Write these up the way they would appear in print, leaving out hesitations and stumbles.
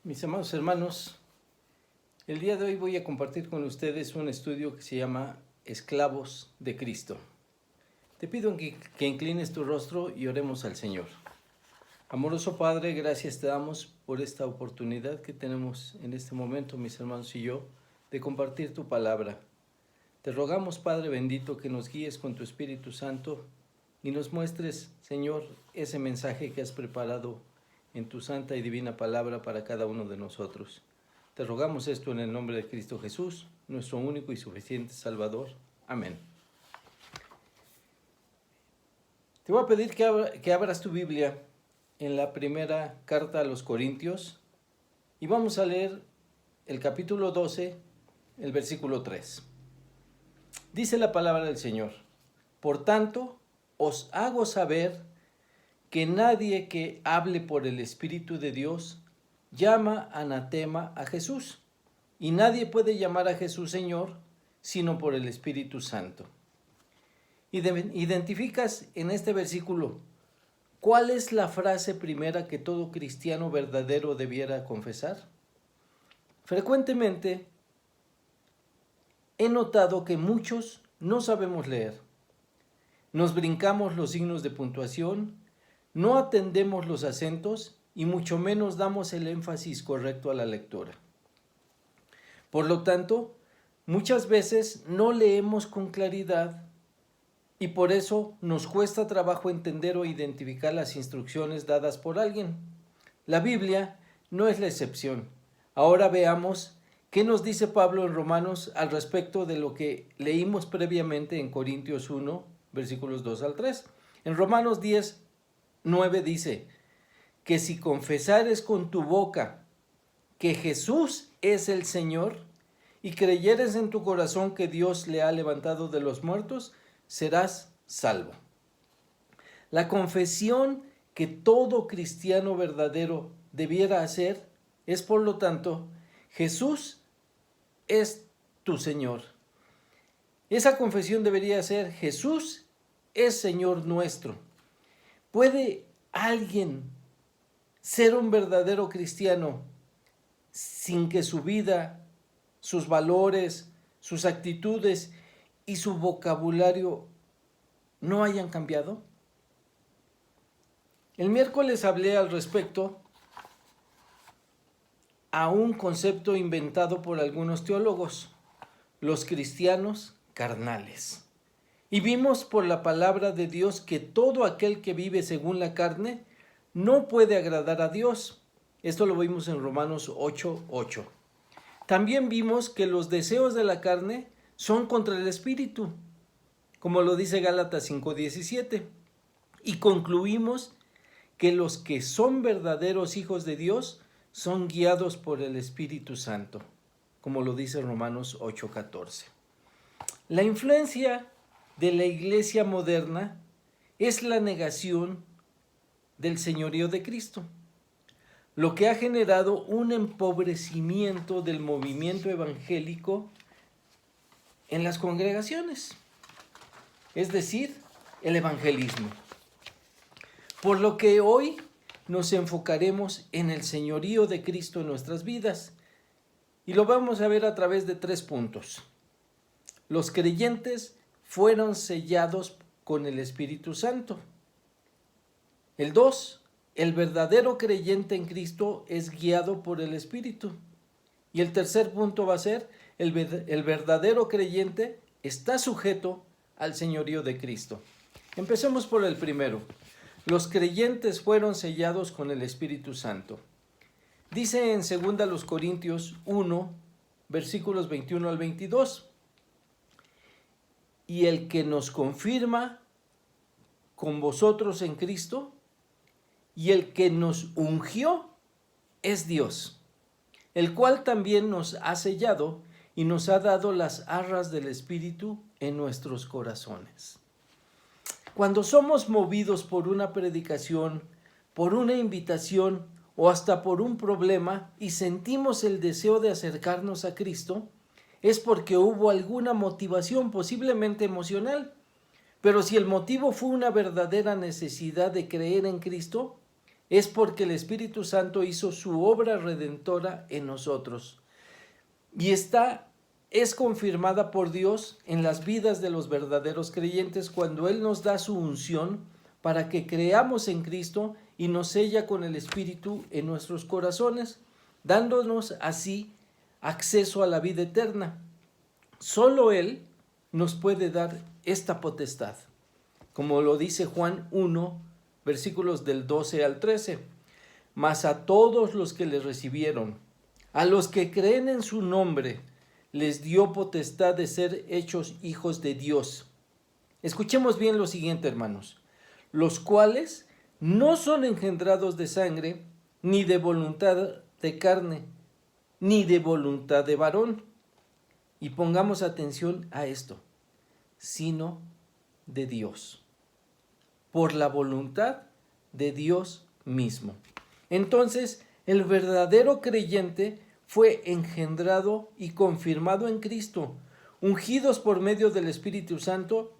Mis amados hermanos, el día de hoy voy a compartir con ustedes un estudio que se llama Esclavos de Cristo. Te pido que inclines tu rostro y oremos al Señor. Amoroso Padre, gracias te damos por esta oportunidad que tenemos en este momento, mis hermanos y yo, de compartir tu palabra. Te rogamos, Padre bendito, que nos guíes con tu Espíritu Santo y nos muestres, Señor, ese mensaje que has preparado en tu santa y divina palabra para cada uno de nosotros. Te rogamos esto en el nombre de Cristo Jesús, nuestro único y suficiente Salvador. Amén. Te voy a pedir que abras tu Biblia en la primera carta a los Corintios y vamos a leer el capítulo 12, el versículo 3. Dice la palabra del Señor: Por tanto, os hago saber que nadie que hable por el Espíritu de Dios llama anatema a Jesús, y nadie puede llamar a Jesús Señor sino por el Espíritu Santo. Identificas en este versículo cuál es la frase primera que todo cristiano verdadero debiera confesar. Frecuentemente he notado que muchos no sabemos leer. Nos brincamos los signos de puntuación, no atendemos los acentos y mucho menos damos el énfasis correcto a la lectura. Por lo tanto, muchas veces no leemos con claridad y por eso nos cuesta trabajo entender o identificar las instrucciones dadas por alguien. La Biblia no es la excepción. Ahora veamos qué nos dice Pablo en Romanos al respecto de lo que leímos previamente en Corintios 1, versículos 2 al 3. En Romanos 10, 9 dice que si confesares con tu boca que Jesús es el Señor y creyeres en tu corazón que Dios le ha levantado de los muertos, serás salvo. La confesión que todo cristiano verdadero debiera hacer es, por lo tanto, Jesús es tu Señor. Esa confesión debería ser: Jesús es Señor nuestro. ¿Puede alguien ser un verdadero cristiano sin que su vida, sus valores, sus actitudes y su vocabulario no hayan cambiado? El miércoles hablé al respecto a un concepto inventado por algunos teólogos, los cristianos carnales. Y vimos por la palabra de Dios que todo aquel que vive según la carne no puede agradar a Dios. Esto lo vimos en Romanos 8:8. También vimos que los deseos de la carne son contra el Espíritu, como lo dice Gálatas 5:17. Y concluimos que los que son verdaderos hijos de Dios son guiados por el Espíritu Santo, como lo dice Romanos 8:14. La influencia de la iglesia moderna es la negación del señorío de Cristo, lo que ha generado un empobrecimiento del movimiento evangélico en las congregaciones, es decir, el evangelismo. Por lo que hoy nos enfocaremos en el señorío de Cristo en nuestras vidas y lo vamos a ver a través de 3 puntos. Los creyentes fueron sellados con el Espíritu Santo. El 2, el verdadero creyente en Cristo es guiado por el Espíritu. Y el tercer punto va a ser, el verdadero creyente está sujeto al señorío de Cristo. Empecemos por el primero. Los creyentes fueron sellados con el Espíritu Santo. Dice en 2 Corintios 1, versículos 21 al 22. Y el que nos confirma con vosotros en Cristo y el que nos ungió es Dios, el cual también nos ha sellado y nos ha dado las arras del Espíritu en nuestros corazones. Cuando somos movidos por una predicación, por una invitación o hasta por un problema y sentimos el deseo de acercarnos a Cristo, es porque hubo alguna motivación, posiblemente emocional. Pero si el motivo fue una verdadera necesidad de creer en Cristo, es porque el Espíritu Santo hizo su obra redentora en nosotros. Y es confirmada por Dios en las vidas de los verdaderos creyentes cuando Él nos da su unción para que creamos en Cristo y nos sella con el Espíritu en nuestros corazones, dándonos así acceso a la vida eterna. Solo Él nos puede dar esta potestad, como lo dice Juan 1, versículos del 12 al 13. Mas a todos los que le recibieron, a los que creen en su nombre, les dio potestad de ser hechos hijos de Dios. Escuchemos bien lo siguiente, hermanos. Los cuales no son engendrados de sangre, ni de voluntad de carne, ni de voluntad de varón. Y pongamos atención a esto, sino de Dios, por la voluntad de Dios mismo. Entonces, el verdadero creyente fue engendrado y confirmado en Cristo, ungidos por medio del Espíritu Santo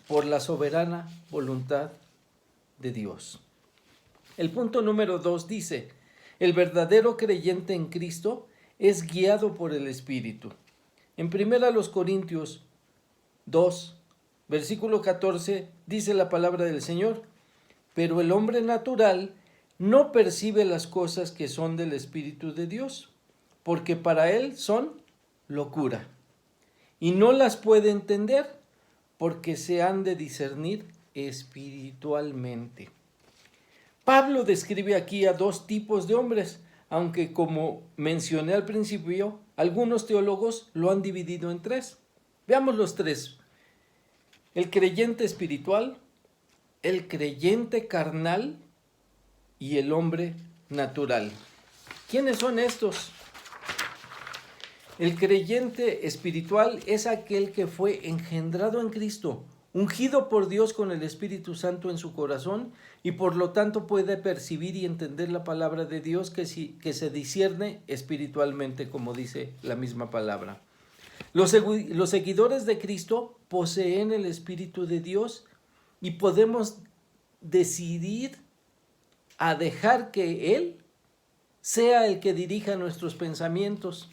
por la soberana voluntad de Dios. El punto número 2 dice, el verdadero creyente en Cristo es guiado por el Espíritu. En 1 Corintios 2, versículo 14, dice la palabra del Señor, pero el hombre natural no percibe las cosas que son del Espíritu de Dios, porque para él son locura, y no las puede entender, porque se han de discernir espiritualmente. Pablo describe aquí a dos tipos de hombres, aunque como mencioné al principio, algunos teólogos lo han dividido en tres. Veamos los tres. El creyente espiritual, el creyente carnal y el hombre natural. ¿Quiénes son estos? El creyente espiritual es aquel que fue engendrado en Cristo, ungido por Dios con el Espíritu Santo en su corazón y por lo tanto puede percibir y entender la palabra de Dios que se discierne espiritualmente, como dice la misma palabra. Los seguidores de Cristo poseen el Espíritu de Dios y podemos decidir a dejar que Él sea el que dirija nuestros pensamientos,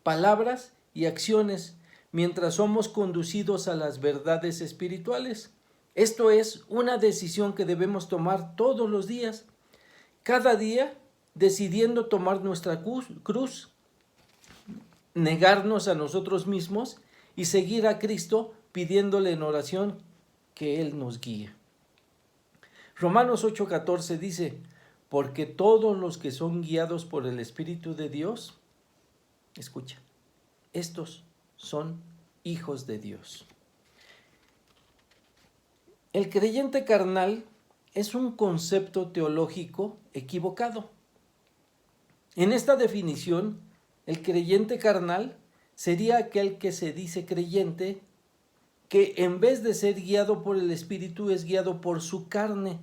palabras y acciones mientras somos conducidos a las verdades espirituales. Esto es una decisión que debemos tomar todos los días, cada día decidiendo tomar nuestra cruz, negarnos a nosotros mismos y seguir a Cristo pidiéndole en oración que Él nos guíe. Romanos 8:14 dice, porque todos los que son guiados por el Espíritu de Dios, escucha, estos son hijos de Dios. El creyente carnal es un concepto teológico equivocado. En esta definición, el creyente carnal sería aquel que se dice creyente, que en vez de ser guiado por el Espíritu es guiado por su carne.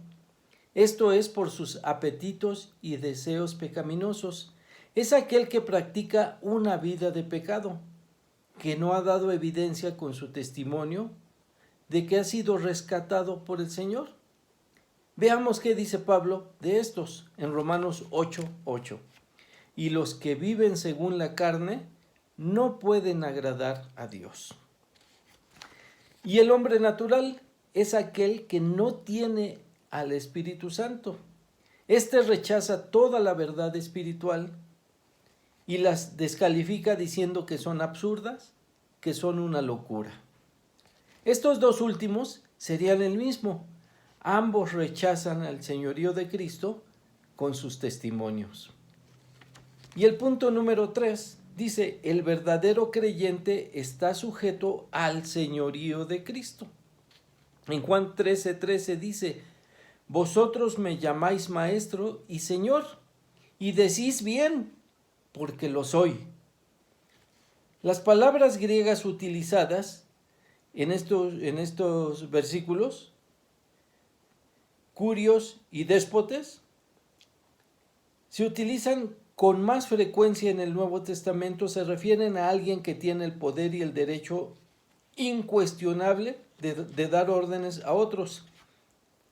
Esto es por sus apetitos y deseos pecaminosos. Es aquel que practica una vida de pecado, que no ha dado evidencia con su testimonio de que ha sido rescatado por el Señor. Veamos qué dice Pablo de estos en Romanos 8:8. Y los que viven según la carne no pueden agradar a Dios. Y el hombre natural es aquel que no tiene al Espíritu Santo. Este rechaza toda la verdad espiritual y las descalifica diciendo que son absurdas, que son una locura. Estos dos últimos serían el mismo. Ambos rechazan al señorío de Cristo con sus testimonios. Y el punto número 3 dice, el verdadero creyente está sujeto al señorío de Cristo. En Juan 13:13 dice, vosotros me llamáis maestro y señor, y decís bien, porque lo soy. Las palabras griegas utilizadas en estos versículos, curios y déspotes, se utilizan con más frecuencia en el Nuevo Testamento, se refieren a alguien que tiene el poder y el derecho incuestionable de dar órdenes a otros.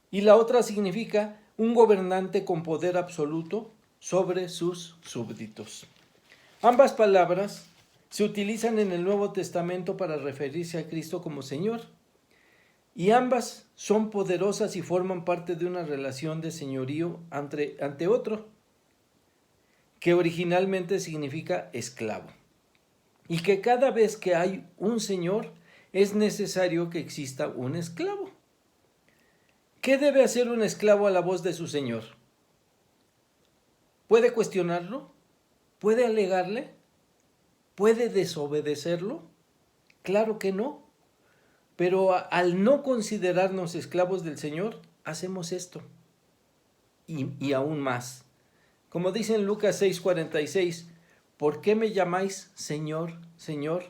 Y la otra significa un gobernante con poder absoluto sobre sus súbditos. Ambas palabras se utilizan en el Nuevo Testamento para referirse a Cristo como Señor, y ambas son poderosas y forman parte de una relación de señorío ante otro, que originalmente significa esclavo, y que cada vez que hay un señor es necesario que exista un esclavo. ¿Qué debe hacer un esclavo a la voz de su señor? ¿Puede cuestionarlo? ¿Puede alegarle? ¿Puede desobedecerlo? Claro que no. Pero al no considerarnos esclavos del Señor, hacemos esto. Y aún más. Como dice en Lucas 6:46, ¿por qué me llamáis Señor, Señor,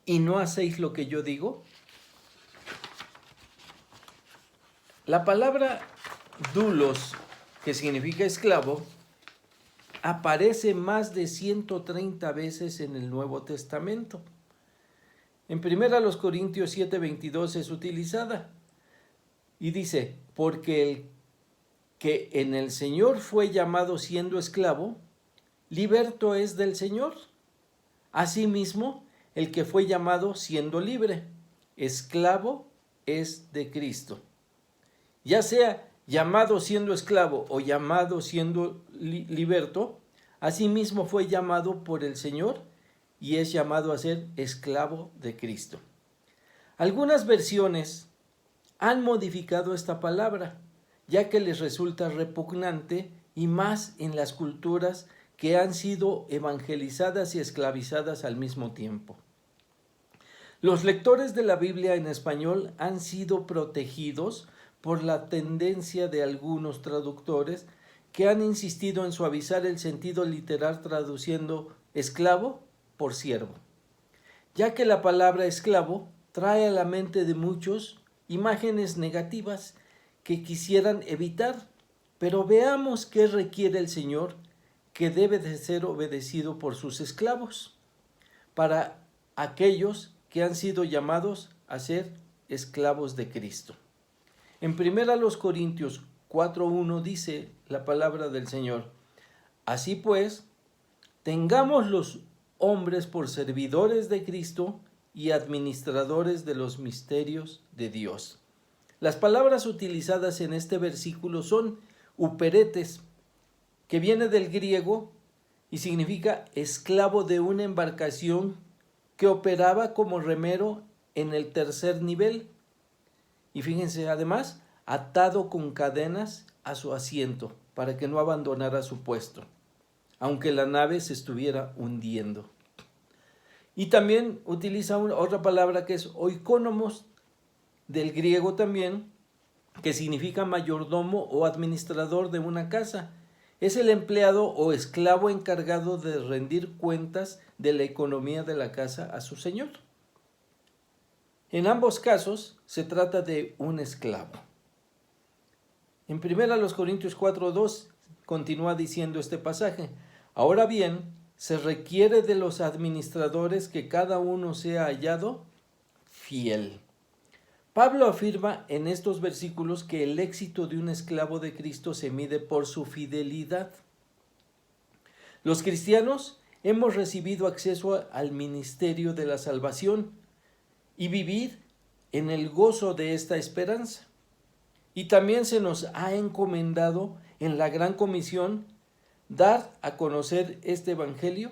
y no hacéis lo que yo digo? La palabra doulos, que significa esclavo, aparece más de 130 veces en el Nuevo Testamento. En 1 Corintios 7:22 es utilizada y dice, porque el que en el Señor fue llamado siendo esclavo, liberto es del Señor. Asimismo, el que fue llamado siendo libre, esclavo es de Cristo. Ya sea llamado siendo esclavo o llamado siendo liberto, asimismo fue llamado por el Señor y es llamado a ser esclavo de Cristo. Algunas versiones han modificado esta palabra, ya que les resulta repugnante y más en las culturas que han sido evangelizadas y esclavizadas al mismo tiempo. Los lectores de la Biblia en español han sido protegidos por la tendencia de algunos traductores que han insistido en suavizar el sentido literal traduciendo esclavo por siervo, ya que la palabra esclavo trae a la mente de muchos imágenes negativas que quisieran evitar, pero veamos qué requiere el Señor, que debe de ser obedecido por sus esclavos, para aquellos que han sido llamados a ser esclavos de Cristo. En 1 Corintios 4:1 dice la palabra del Señor, así pues, tengamos los hombres por servidores de Cristo y administradores de los misterios de Dios. Las palabras utilizadas en este versículo son uperetes, que viene del griego y significa esclavo de una embarcación que operaba como remero en el tercer nivel. Y fíjense, además, atado con cadenas a su asiento para que no abandonara su puesto, aunque la nave se estuviera hundiendo. Y también utiliza otra palabra que es oikónomos, del griego también, que significa mayordomo o administrador de una casa. Es el empleado o esclavo encargado de rendir cuentas de la economía de la casa a su señor. En ambos casos se trata de un esclavo. En 1 Corintios 4:2 continúa diciendo este pasaje, ahora bien, se requiere de los administradores que cada uno sea hallado fiel. Pablo afirma en estos versículos que el éxito de un esclavo de Cristo se mide por su fidelidad. Los cristianos hemos recibido acceso al ministerio de la salvación y vivir en el gozo de esta esperanza. Y también se nos ha encomendado en la gran comisión dar a conocer este evangelio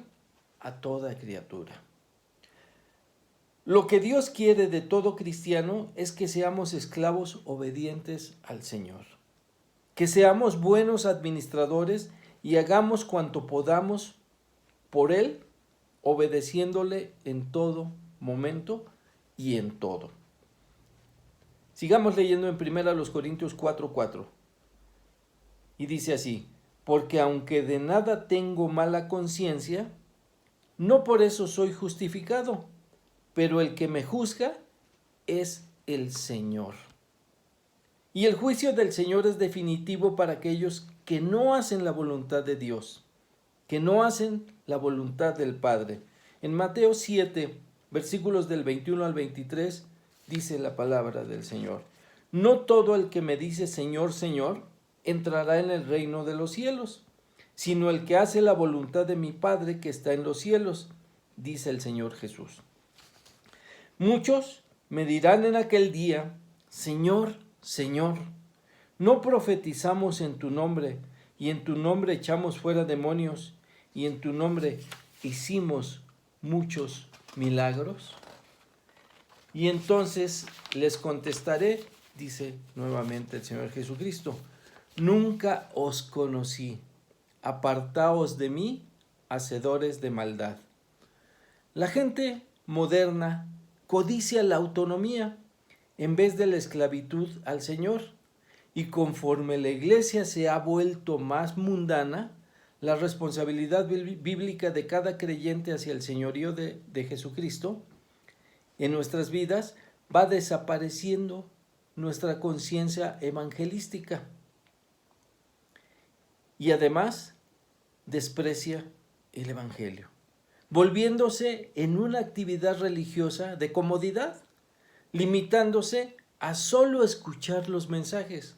a toda criatura. Lo que Dios quiere de todo cristiano es que seamos esclavos obedientes al Señor, que seamos buenos administradores y hagamos cuanto podamos por Él, obedeciéndole en todo momento y en todo. Sigamos leyendo en 1 Corintios 4:4 y dice así, porque aunque de nada tengo mala conciencia, no por eso soy justificado, pero el que me juzga es el Señor. Y el juicio del Señor es definitivo para aquellos que no hacen la voluntad de Dios, que no hacen la voluntad del Padre. En Mateo 7, versículos del 21 al 23, dice la palabra del Señor. No todo el que me dice Señor, Señor, entrará en el reino de los cielos, sino el que hace la voluntad de mi Padre que está en los cielos, dice el Señor Jesús. Muchos me dirán en aquel día, Señor, Señor, ¿no profetizamos en tu nombre, y en tu nombre echamos fuera demonios, y en tu nombre hicimos muchos milagros? Y entonces les contestaré, dice nuevamente el Señor Jesucristo, nunca os conocí, apartaos de mí, hacedores de maldad. La gente moderna codicia la autonomía en vez de la esclavitud al Señor, y conforme la iglesia se ha vuelto más mundana, la responsabilidad bíblica de cada creyente hacia el señorío de Jesucristo en nuestras vidas va desapareciendo nuestra conciencia evangelística, y además desprecia el Evangelio, volviéndose en una actividad religiosa de comodidad, limitándose a solo escuchar los mensajes,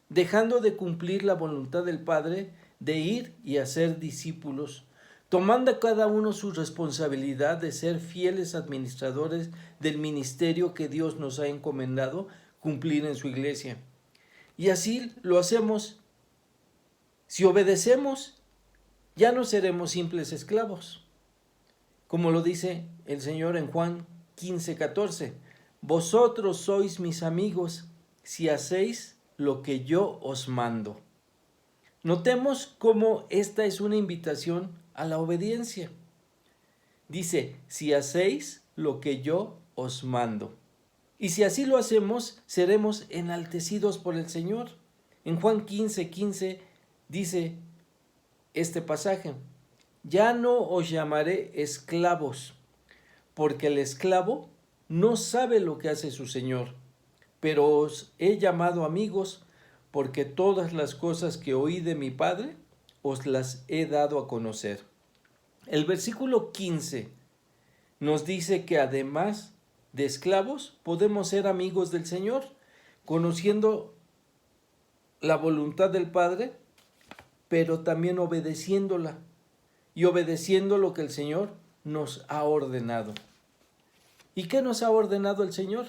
dejando de cumplir la voluntad del Padre de ir y hacer discípulos, tomando a cada uno su responsabilidad de ser fieles administradores del ministerio que Dios nos ha encomendado cumplir en su iglesia. Y así lo hacemos. Si obedecemos, ya no seremos simples esclavos. Como lo dice el Señor en Juan 15:14, vosotros sois mis amigos si hacéis lo que yo os mando. Notemos cómo esta es una invitación a la obediencia. Dice, si hacéis lo que yo os mando. Y si así lo hacemos, seremos enaltecidos por el Señor. En Juan 15:15 dice este pasaje, ya no os llamaré esclavos, porque el esclavo no sabe lo que hace su Señor, pero os he llamado amigos, porque todas las cosas que oí de mi Padre os las he dado a conocer. El versículo 15 nos dice que además de esclavos podemos ser amigos del Señor, conociendo la voluntad del Padre, pero también obedeciéndola y obedeciendo lo que el Señor nos ha ordenado. ¿Y qué nos ha ordenado el Señor?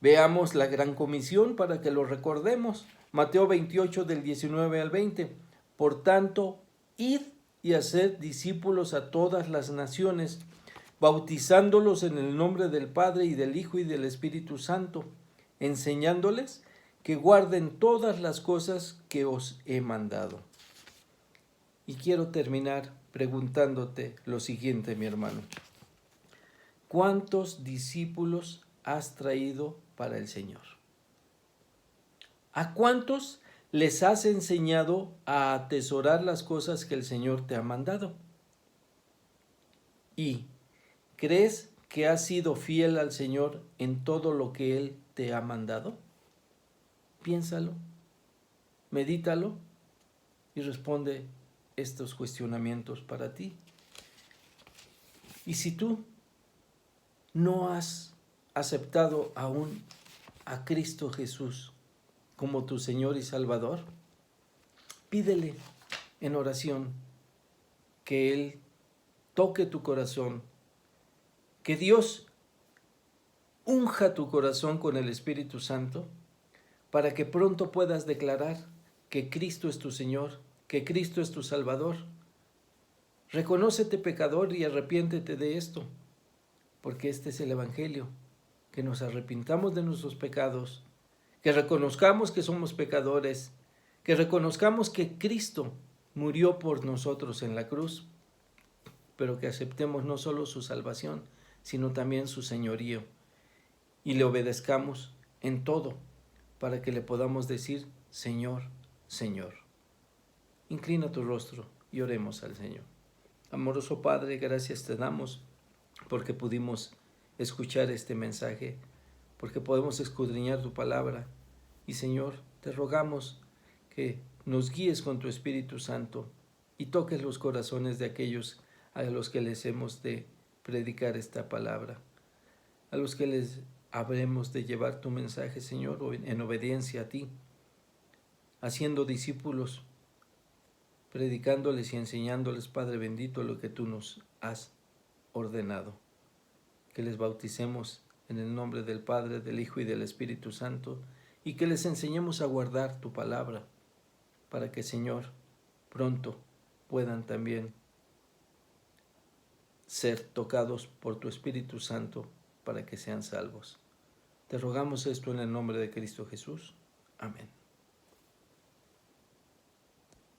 Veamos la gran comisión para que lo recordemos. Mateo 28 del 19 al 20. Por tanto, id y haced discípulos a todas las naciones, bautizándolos en el nombre del Padre y del Hijo y del Espíritu Santo, enseñándoles que guarden todas las cosas que os he mandado. Y quiero terminar preguntándote lo siguiente, mi hermano. ¿Cuántos discípulos has traído para el Señor? ¿A cuántos les has enseñado a atesorar las cosas que el Señor te ha mandado? ¿Y crees que has sido fiel al Señor en todo lo que Él te ha mandado? Piénsalo, medítalo y responde estos cuestionamientos para ti. Y si tú no has aceptado aún a Cristo Jesús como tu Señor y Salvador, pídele en oración que Él toque tu corazón, que Dios unja tu corazón con el Espíritu Santo, para que pronto puedas declarar que Cristo es tu Señor, que Cristo es tu Salvador. Reconócete pecador y arrepiéntete de esto, porque este es el Evangelio, que nos arrepintamos de nuestros pecados, que reconozcamos que somos pecadores, que reconozcamos que Cristo murió por nosotros en la cruz, pero que aceptemos no solo su salvación, sino también su señorío, y le obedezcamos en todo, para que le podamos decir, Señor, Señor. Inclina tu rostro y oremos al Señor. Amoroso Padre, gracias te damos porque pudimos escuchar este mensaje, porque podemos escudriñar tu palabra. Y Señor, te rogamos que nos guíes con tu Espíritu Santo y toques los corazones de aquellos a los que les hemos de predicar esta palabra, a los que les habremos de llevar tu mensaje, Señor, en obediencia a ti. haciendo discípulos, predicándoles y enseñándoles, Padre bendito, lo que tú nos has ordenado. Que les bauticemos en el nombre del Padre, del Hijo y del Espíritu Santo, y que les enseñemos a guardar tu palabra, para que, Señor, pronto puedan también ser tocados por tu Espíritu Santo, para que sean salvos. Te rogamos esto en el nombre de Cristo Jesús. Amén.